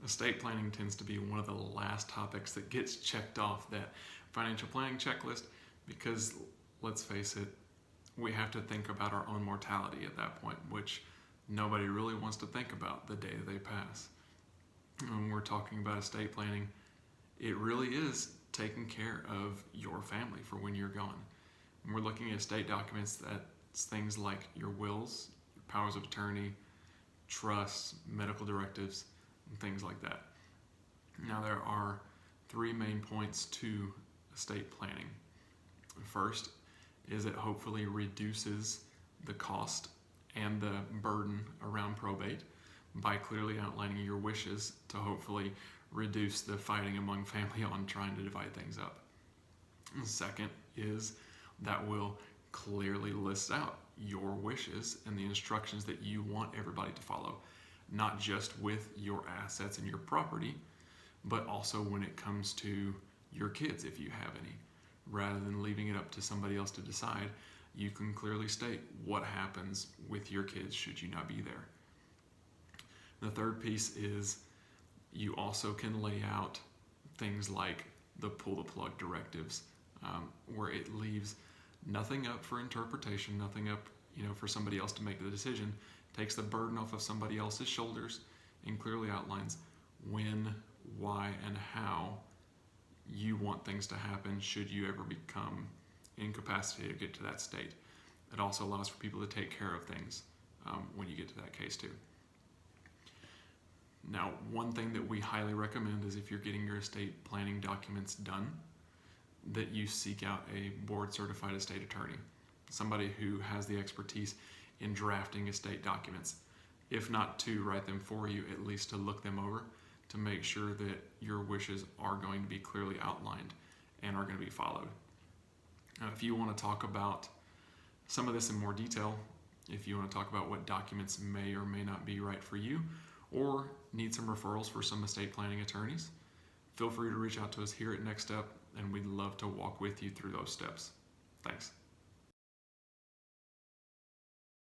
Estate planning tends to be one of the last topics that gets checked off that financial planning checklist because, let's face it, we have to think about our own mortality at that point, which nobody really wants to think about the day they pass. When we're talking about estate planning, it really is taking care of your family for when you're gone. When we're looking at estate documents, that's things like your wills, your powers of attorney, trusts, medical directives, and things like that. Now, there are three main points to estate planning. First is it hopefully reduces the cost and the burden around probate by clearly outlining your wishes to hopefully reduce the fighting among family on trying to divide things up. The second is that will clearly list out your wishes and the instructions that you want everybody to follow, not just with your assets and your property, but also when it comes to your kids, if you have any. Rather than leaving it up to somebody else to decide, you can clearly state what happens with your kids should you not be there. The third piece is you also can lay out things like the pull the plug directives, where it leaves nothing up for interpretation, nothing up for somebody else to make the decision, takes the burden off of somebody else's shoulders, and clearly outlines when, why, and how you want things to happen should you ever become incapacitated to get to that state. It also allows for people to take care of things when you get to that case too. Now, one thing that we highly recommend is if you're getting your estate planning documents done, that you seek out a board certified estate attorney, somebody who has the expertise in drafting estate documents. If not to write them for you, at least to look them over to make sure that your wishes are going to be clearly outlined and are going to be followed. Now, if you want to talk about some of this in more detail, if you want to talk about what documents may or may not be right for you, or need some referrals for some estate planning attorneys, feel free to reach out to us here at Next Step, and we'd love to walk with you through those steps. Thanks.